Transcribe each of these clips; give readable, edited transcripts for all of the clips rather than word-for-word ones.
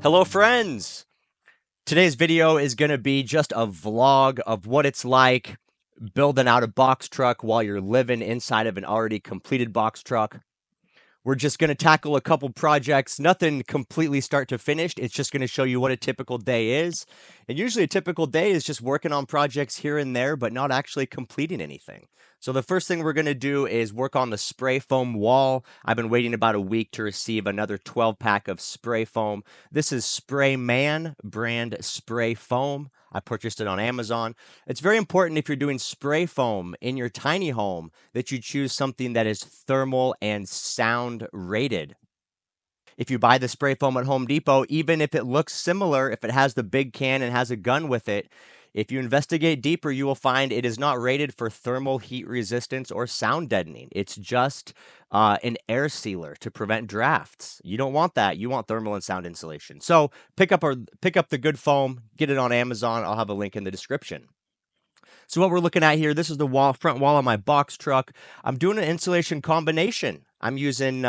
Hello friends! Today's video is going to be just a vlog of what it's like building out a box truck while you're living inside of an already completed box truck. We're just going to tackle a couple projects, nothing completely start to finish. It's just going to show you what a typical day is. And usually a typical day is just working on projects here and there, but not actually completing anything. So the first thing we're going to do is work on the spray foam wall. I've been waiting about a week to receive another 12-pack of spray foam. This is Sprayman brand spray foam. I purchased it on Amazon. It's very important if you're doing spray foam in your tiny home that you choose something that is thermal and sound rated. If you buy the spray foam at Home Depot, even if it looks similar, if it has the big can and has a gun with it, if you investigate deeper, you will find it is not rated for thermal heat resistance or sound deadening. It's just an air sealer to prevent drafts. You don't want that. You want thermal and sound insulation. So pick up the good foam, get it on Amazon. I'll have a link in the description. So what we're looking at here, this is the front wall of my box truck. I'm doing an insulation combination. I'm using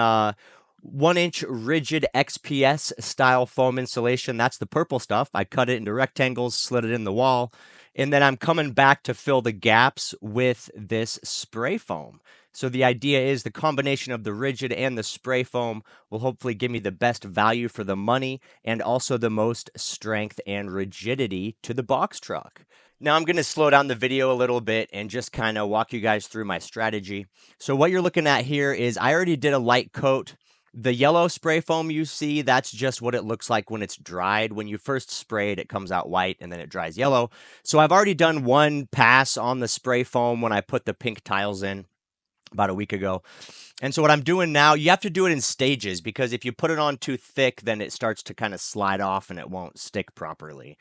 1-inch rigid XPS style foam insulation. That's the purple stuff. I cut it into rectangles, slid it in the wall, and then I'm coming back to fill the gaps with this spray foam. So the idea is the combination of the rigid and the spray foam will hopefully give me the best value for the money and also the most strength and rigidity to the box truck. Now I'm going to slow down the video a little bit and just kind of walk you guys through my strategy. So what you're looking at here is I already did a light coat. The yellow spray foam you see, that's just what it looks like when it's dried. When you first spray it, it comes out white and then it dries yellow. So I've already done one pass on the spray foam when I put the pink tiles in about a week ago. And so what I'm doing now, you have to do it in stages because if you put it on too thick, then it starts to kind of slide off and it won't stick properly.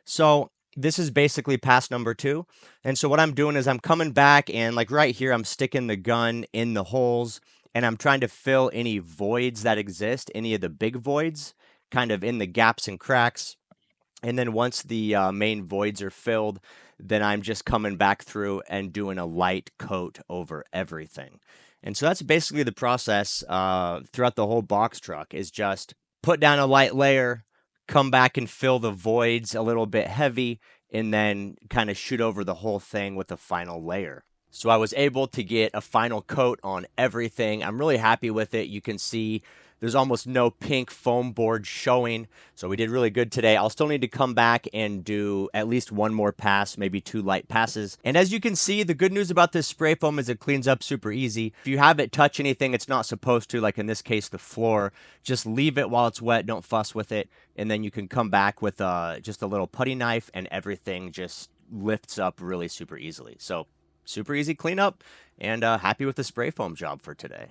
So this is basically pass number 2. And so what I'm doing is I'm coming back and like right here, I'm sticking the gun in the holes and I'm trying to fill any voids that exist, any of the big voids, kind of in the gaps and cracks. And then once the main voids are filled, then I'm just coming back through and doing a light coat over everything. And so that's basically the process throughout the whole box truck is just put down a light layer, come back and fill the voids a little bit heavy, and then kind of shoot over the whole thing with a final layer. So I was able to get a final coat on everything. I'm really happy with it. You can see there's almost no pink foam board showing. So we did really good today. I'll still need to come back and do at least one more pass, maybe 2 light passes. And as you can see, the good news about this spray foam is it cleans up super easy. If you have it touch anything it's not supposed to, like in this case, the floor, just leave it while it's wet. Don't fuss with it. And then you can come back with just a little putty knife and everything just lifts up really super easily. So super easy cleanup and happy with the spray foam job for today.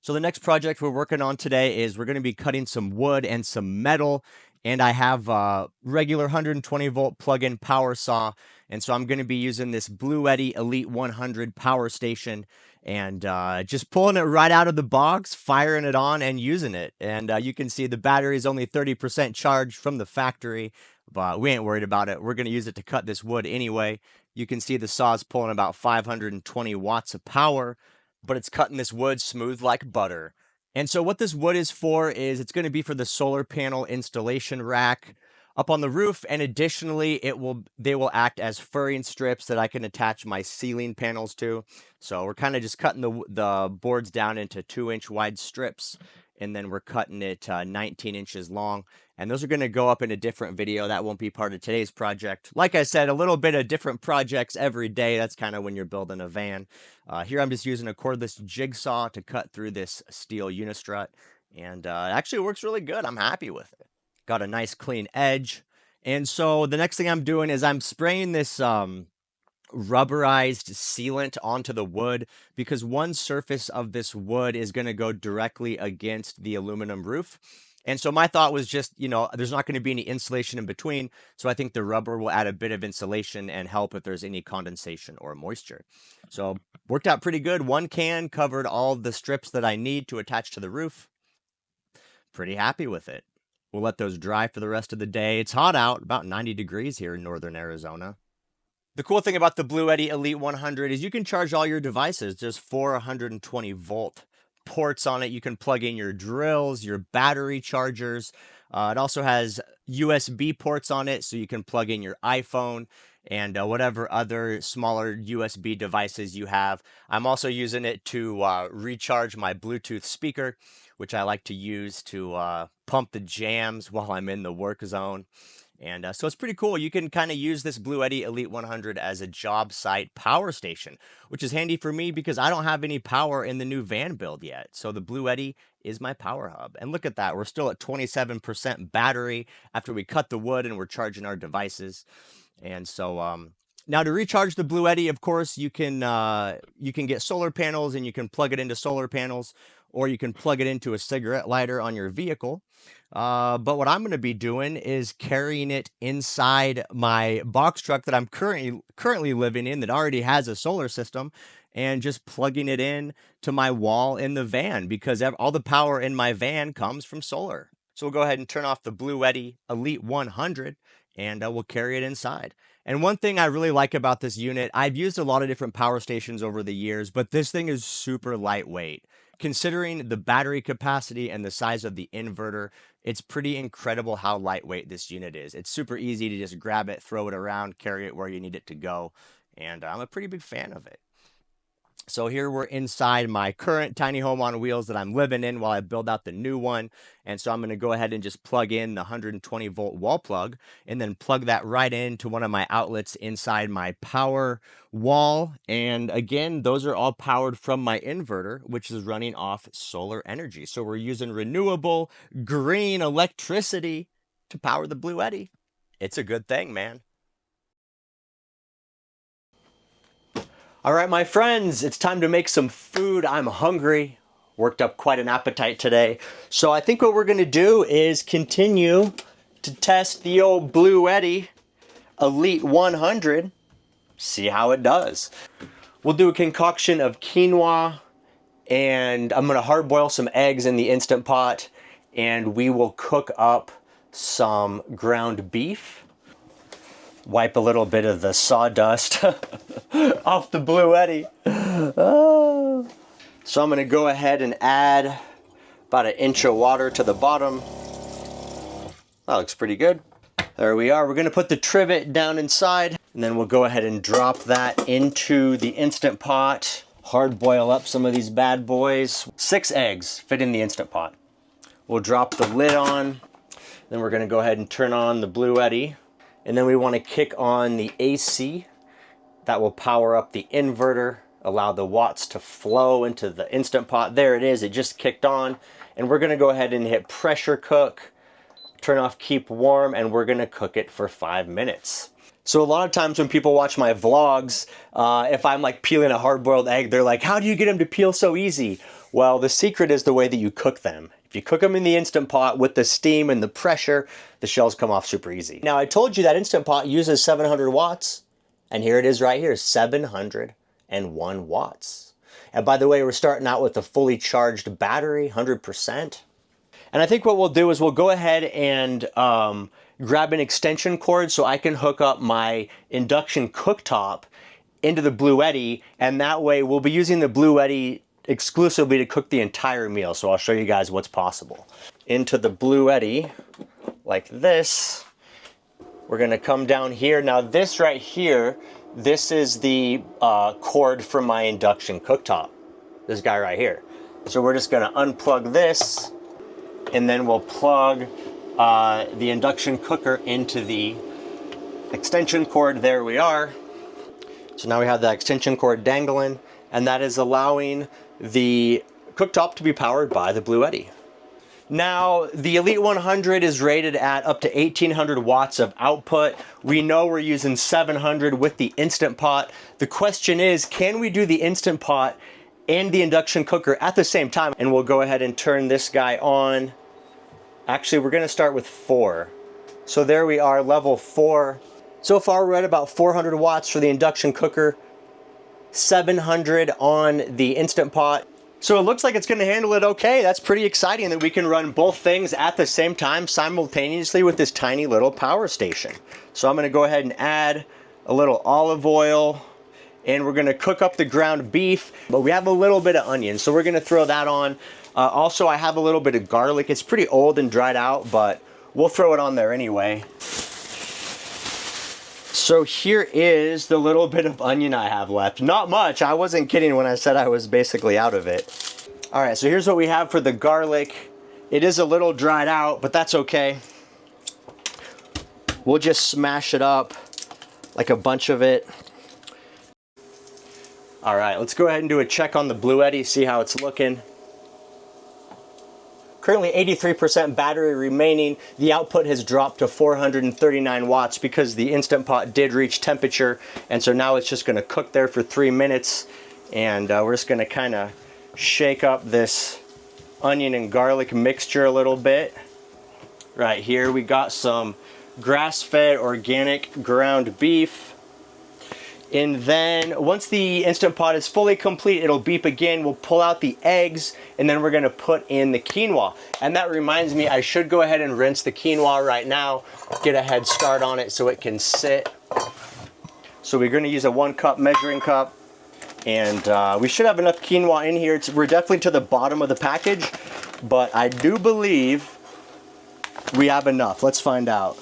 So the next project we're working on today is we're going to be cutting some wood and some metal. And I have a regular 120 volt plug-in power saw. And so I'm going to be using this Bluetti Elite 100 power station and just pulling it right out of the box, firing it on and using it. And you can see the battery is only 30% charged from the factory, but we ain't worried about it. We're going to use it to cut this wood anyway. You can see the saw is pulling about 520 watts of power, but it's cutting this wood smooth like butter. And so what this wood is for is it's going to be for the solar panel installation rack up on the roof, and additionally they will act as furring strips that I can attach my ceiling panels to. So we're kind of just cutting the boards down into 2-inch wide strips, and then we're cutting it 19 inches long. And those are going to go up in a different video. That won't be part of today's project. Like I said, a little bit of different projects every day. That's kind of when you're building a van. Here I'm just using a cordless jigsaw to cut through this steel unistrut. And it actually works really good. I'm happy with it. Got a nice clean edge. And so the next thing I'm doing is I'm spraying this rubberized sealant onto the wood because one surface of this wood is going to go directly against the aluminum roof. And so my thought was just, there's not going to be any insulation in between. So I think the rubber will add a bit of insulation and help if there's any condensation or moisture. So worked out pretty good. One can covered all the strips that I need to attach to the roof. Pretty happy with it. We'll let those dry for the rest of the day. It's hot out, about 90 degrees here in northern Arizona. The cool thing about the Bluetti Elite 100 is you can charge all your devices. There's 4 120 volt ports on it. You can plug in your drills, your battery chargers. It also has USB ports on it, so you can plug in your iPhone and whatever other smaller USB devices you have. I'm also using it to recharge my Bluetooth speaker, which I like to use to pump the jams while I'm in the work zone. And so it's pretty cool. You can kind of use this Bluetti Elite 100 as a job site power station, which is handy for me because I don't have any power in the new van build yet. So the Bluetti is my power hub. And look at that. We're still at 27% battery after we cut the wood and we're charging our devices. And so now to recharge the Bluetti, of course, you can get solar panels and you can plug it into solar panels, or you can plug it into a cigarette lighter on your vehicle. But what I'm going to be doing is carrying it inside my box truck that I'm currently living in that already has a solar system, and just plugging it in to my wall in the van because all the power in my van comes from solar. So we'll go ahead and turn off the Bluetti Elite 100 and we'll carry it inside. And one thing I really like about this unit, I've used a lot of different power stations over the years, but this thing is super lightweight. Considering the battery capacity and the size of the inverter, it's pretty incredible how lightweight this unit is. It's super easy to just grab it, throw it around, carry it where you need it to go, and I'm a pretty big fan of it. So here we're inside my current tiny home on wheels that I'm living in while I build out the new one. And so I'm going to go ahead and just plug in the 120 volt wall plug and then plug that right into one of my outlets inside my power wall. And again, those are all powered from my inverter, which is running off solar energy. So we're using renewable green electricity to power the Bluetti. It's a good thing, man. All right, my friends, it's time to make some food. I'm hungry. Worked up quite an appetite today. So I think what we're gonna do is continue to test the old Bluetti Elite 100, see how it does. We'll do a concoction of quinoa, and I'm gonna hard boil some eggs in the Instant Pot, and we will cook up some ground beef. Wipe a little bit of the sawdust off the Bluetti. Oh. So I'm going to go ahead and add about 1 inch of water to the bottom. That looks pretty good. There we are. We're going to put the trivet down inside, and then we'll go ahead and drop that into the Instant Pot. Hard boil up some of these bad boys. 6 eggs fit in the Instant Pot. We'll drop the lid on. Then we're going to go ahead and turn on the Bluetti. And then we want to kick on the AC. That will power up the inverter, allow the watts to flow into the Instant Pot. There it is, it just kicked on. And we're gonna go ahead and hit pressure cook, turn off keep warm, and we're gonna cook it for 5 minutes. So a lot of times when people watch my vlogs, if I'm like peeling a hard-boiled egg, they're like, how do you get them to peel so easy? Well, the secret is the way that you cook them. If you cook them in the Instant Pot with the steam and the pressure, the shells come off super easy. Now, I told you that Instant Pot uses 700 watts, and here it is right here, 701 watts. And by the way, we're starting out with a fully charged battery, 100%. And I think what we'll do is we'll go ahead and grab an extension cord so I can hook up my induction cooktop into the Bluetti, and that way we'll be using the Bluetti exclusively to cook the entire meal. So I'll show you guys what's possible. Into the Bluetti, like this. We're gonna come down here. Now this right here, this is the cord from my induction cooktop. This guy right here. So we're just gonna unplug this, and then we'll plug the induction cooker into the extension cord. There we are. So now we have that extension cord dangling, and that is allowing the cooktop to be powered by the Bluetti. Now, the Elite 100 is rated at up to 1800 watts of output. We know we're using 700 with the Instant Pot. The question is, can we do the Instant Pot and the induction cooker at the same time? And we'll go ahead and turn this guy on. Actually, we're gonna start with 4. So there we are, level 4. So far, we're at about 400 watts for the induction cooker, 700 on the Instant Pot. So it looks like it's going to handle it okay. That's pretty exciting that we can run both things at the same time simultaneously with this tiny little power station. So I'm going to go ahead and add a little olive oil, and we're going to cook up the ground beef, but we have a little bit of onion, so we're going to throw that on. Also, I have a little bit of garlic. It's pretty old and dried out, but we'll throw it on there anyway. So here is the little bit of onion I have left. Not much. I wasn't kidding when I said I was basically out of it. All right, so here's what we have for the garlic. It is a little dried out, but that's okay. We'll just smash it up, like a bunch of it. All right, let's go ahead and do a check on the Bluetti, see how it's looking. Currently 83% battery remaining. The output has dropped to 439 watts because the Instant Pot did reach temperature, and so now it's just gonna cook there for 3 minutes, and we're just gonna kinda shake up this onion and garlic mixture a little bit. Right here we got some grass-fed organic ground beef. And then once the Instant Pot is fully complete, it'll beep again. We'll pull out the eggs, and then we're gonna put in the quinoa. And that reminds me, I should go ahead and rinse the quinoa right now, get a head start on it so it can sit. So we're gonna use a 1 cup measuring cup, and we should have enough quinoa in here. We're definitely to the bottom of the package, but I do believe we have enough. Let's find out.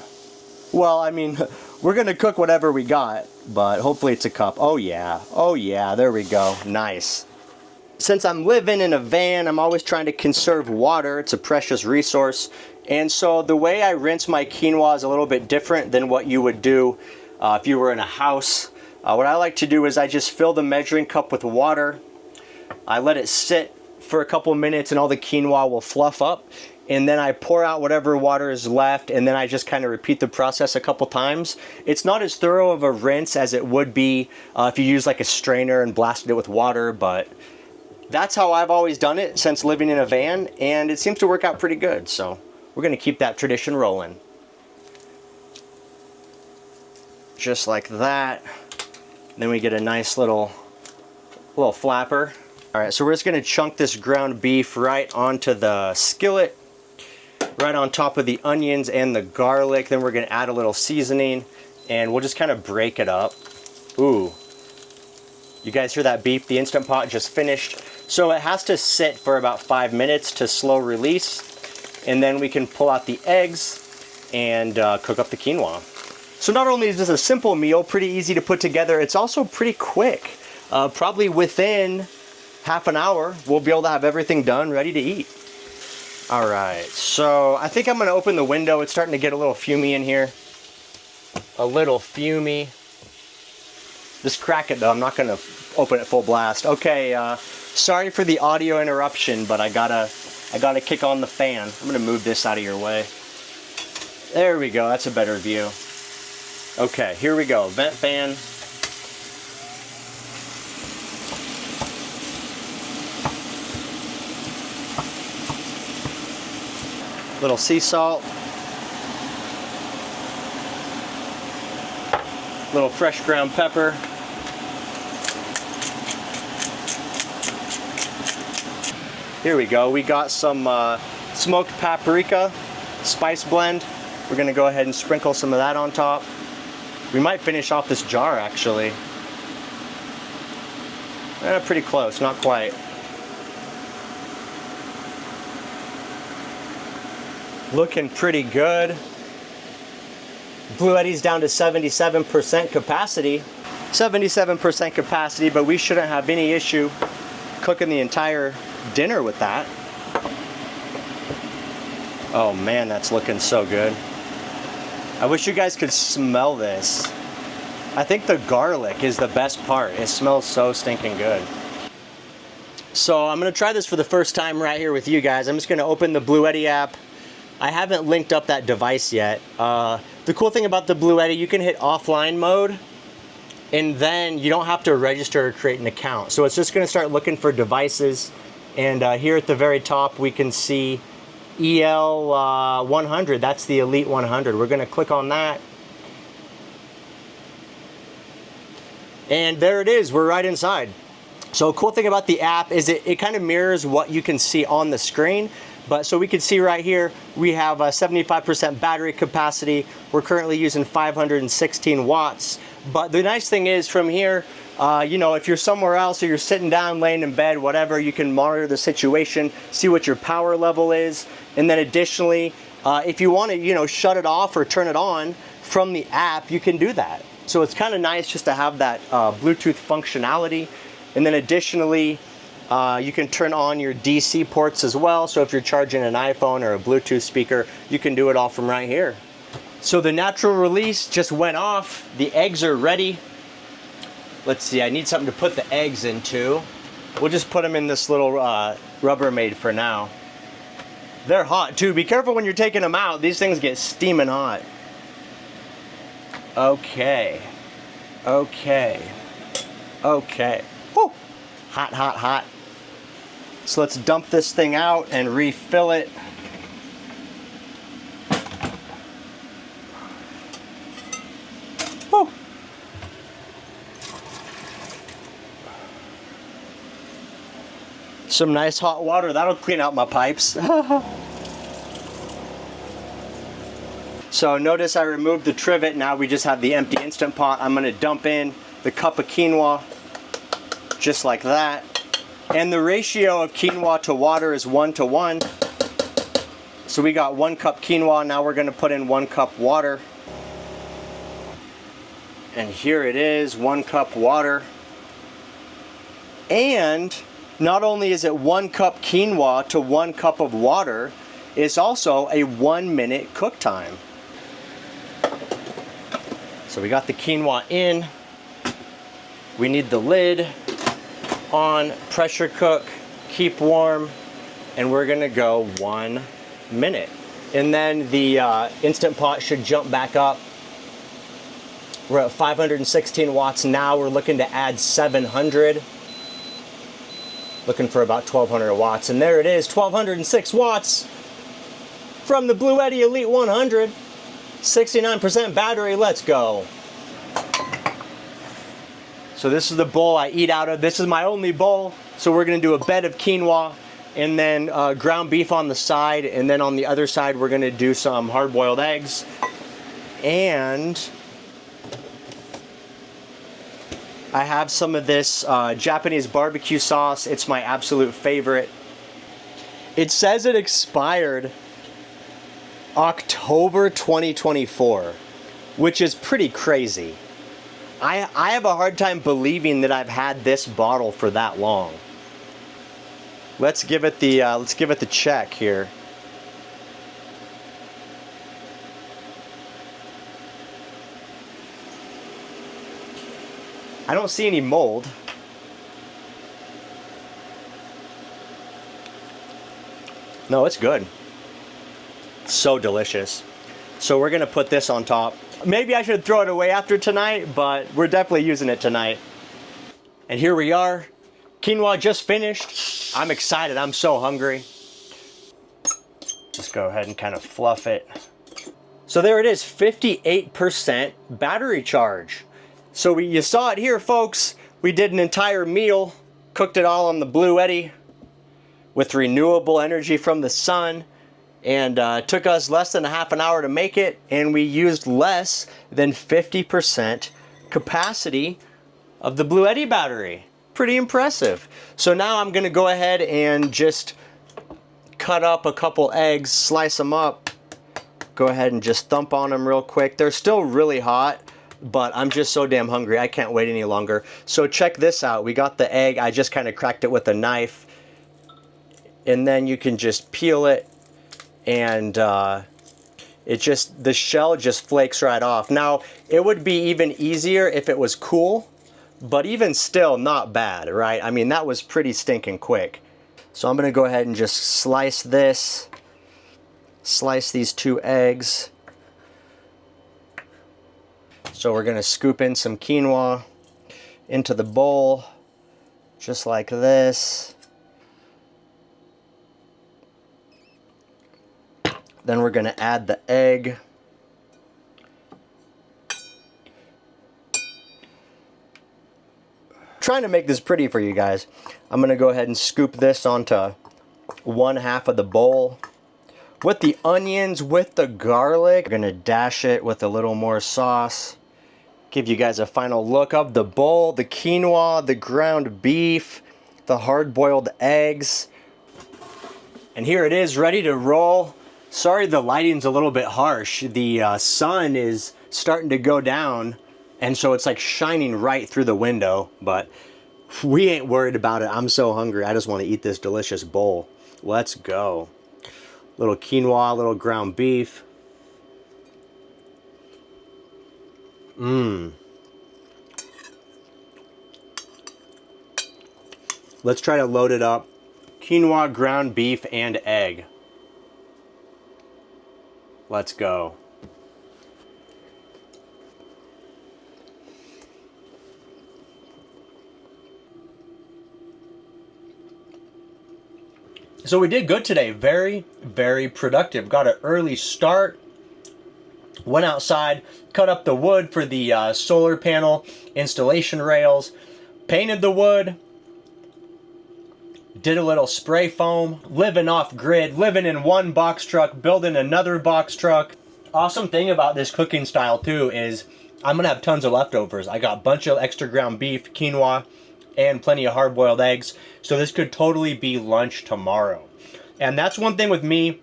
Well, I mean, we're gonna cook whatever we got, but hopefully it's a cup. Oh yeah, there we go, nice. Since I'm living in a van, I'm always trying to conserve water. It's a precious resource. And so the way I rinse my quinoa is a little bit different than what you would do if you were in a house. What I like to do is I just fill the measuring cup with water. I let it sit for a couple minutes and all the quinoa will fluff up. And then I pour out whatever water is left, and then I just kind of repeat the process a couple times. It's not as thorough of a rinse as it would be if you use like a strainer and blasted it with water, but that's how I've always done it since living in a van, and it seems to work out pretty good. So we're gonna keep that tradition rolling. Just like that. Then we get a nice little flapper. All right, so we're just gonna chunk this ground beef right onto the skillet, right on top of the onions and the garlic. Then we're gonna add a little seasoning, and we'll just kind of break it up. Ooh, you guys hear that beep? The Instant Pot just finished. So it has to sit for about 5 minutes to slow release, and then we can pull out the eggs and cook up the quinoa. So not only is this a simple meal, pretty easy to put together, it's also pretty quick. Probably within half an hour, we'll be able to have everything done, ready to eat. All right, so I think I'm gonna open the window. It's starting to get a little fumey in here. A little fumey. Just crack it though, I'm not gonna open it full blast. Okay, sorry for the audio interruption, but I gotta kick on the fan. I'm gonna move this out of your way. There we go, that's a better view. Okay, here we go, vent fan. Little sea salt. Little fresh ground pepper. Here we go, we got some smoked paprika spice blend. We're gonna go ahead and sprinkle some of that on top. We might finish off this jar actually. Pretty close, not quite. Looking pretty good. Bluetti's down to 77% capacity. 77% capacity, but we shouldn't have any issue cooking the entire dinner with that. Oh man, that's looking so good. I wish you guys could smell this. I think the garlic is the best part. It smells so stinking good. So I'm gonna try this for the first time right here with you guys. I'm just gonna open the Bluetti app. I haven't linked up that device yet. The cool thing about the Bluetti, you can hit offline mode, and then you don't have to register or create an account. So it's just gonna start looking for devices, and here at the very top we can see EL 100, that's the Elite 100. We're gonna click on that. And there it is, we're right inside. So a cool thing about the app is it kind of mirrors what you can see on the screen. But so we can see right here, we have a 75% battery capacity. We're currently using 516 watts. But the nice thing is from here, you know, if you're somewhere else or you're sitting down, laying in bed, whatever, you can monitor the situation, see what your power level is. And then additionally, If you want to, you know, shut it off or turn it on from the app, you can do that. So it's kind of nice just to have that Bluetooth functionality. And then additionally, you can turn on your DC ports as well. So if you're charging an iPhone or a Bluetooth speaker, you can do it all from right here. So the natural release just went off. The eggs are ready. Let's see, I need something to put the eggs into. We'll just put them in this little Rubbermaid for now. They're hot too. Be careful when you're taking them out. These things get steaming hot. Okay. Okay. Okay. Woo. Hot, hot, hot. So let's dump this thing out and refill it. Woo. Some nice hot water. That'll clean out my pipes. So notice I removed the trivet. Now we just have the empty Instant Pot. I'm going to dump in the cup of quinoa just like that. And the ratio of quinoa to water is 1:1. So we got 1 cup quinoa. Now we're going to put in 1 cup water. And here it is, 1 cup water. And not only is it 1 cup quinoa to 1 cup of water, it's also a 1-minute cook time. So we got the quinoa in. We need the lid on, pressure cook, keep warm, and we're gonna go 1 minute. And then the Instant Pot should jump back up. We're at 516 watts now. We're looking to add 700. Looking for about 1200 watts. And there it is, 1206 watts from the Bluetti Elite 100. 69% battery, let's go. So this is the bowl I eat out of. This is my only bowl. So we're gonna do a bed of quinoa and then ground beef on the side. And then on the other side, we're gonna do some hard-boiled eggs. And I have some of this Japanese barbecue sauce. It's my absolute favorite. It says it expired October 2024, which is pretty crazy. I have a hard time believing that I've had this bottle for that long. Let's give it the check here. I don't see any mold. No, it's good. So delicious. So we're gonna put this on top. Maybe I should throw it away after tonight, but we're definitely using it tonight. And here we are. Quinoa just finished. I'm excited, I'm so hungry. Just go ahead and kind of fluff it. So there it is, 58% battery charge. So you saw it here, folks. We did an entire meal, cooked it all on the Bluetti with renewable energy from the sun. And took us less than a half an hour to make it, and we used less than 50% capacity of the Bluetti battery. Pretty impressive. So now I'm gonna go ahead and just cut up a couple eggs, slice them up, go ahead and just thump on them real quick. They're still really hot, but I'm just so damn hungry, I can't wait any longer. So check this out, we got the egg, I just kind of cracked it with a knife, and then you can just peel it, and the shell just flakes right off. Now, it would be even easier if it was cool, but even still, not bad, right? I mean, that was pretty stinking quick. So I'm gonna go ahead and just slice these 2 eggs. So we're gonna scoop in some quinoa into the bowl, just like this. Then we're going to add the egg. Trying to make this pretty for you guys. I'm going to go ahead and scoop this onto 1/2 of the bowl. With the onions, with the garlic, I'm going to dash it with a little more sauce. Give you guys a final look of the bowl, the quinoa, the ground beef, the hard-boiled eggs. And here it is, ready to roll. Sorry the lighting's a little bit harsh. The sun is starting to go down, and so it's like shining right through the window, but we ain't worried about it. I'm so hungry. I just want to eat this delicious bowl. Let's go. Little quinoa, little ground beef. Mmm. Let's try to load it up. Quinoa, ground beef, and egg. Let's go. So we did good today. Very, very productive. Got an early start. Went outside, cut up the wood for the solar panel installation rails, painted the wood, did a little spray foam, living off grid, living in one box truck, building another box truck. Awesome thing about this cooking style too is I'm gonna have tons of leftovers. I got a bunch of extra ground beef, quinoa, and plenty of hard-boiled eggs. So this could totally be lunch tomorrow. And that's one thing with me.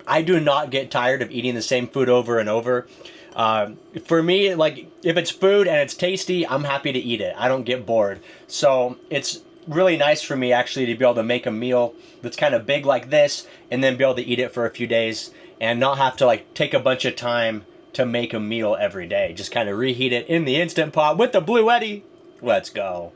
I do not get tired of eating the same food over and over. For me, like, if it's food and it's tasty, I'm happy to eat it. I don't get bored. So it's really nice for me actually to be able to make a meal that's kind of big like this and then be able to eat it for a few days and not have to like take a bunch of time to make a meal every day. Just kind of reheat it in the Instant Pot with the Bluetti. Let's go.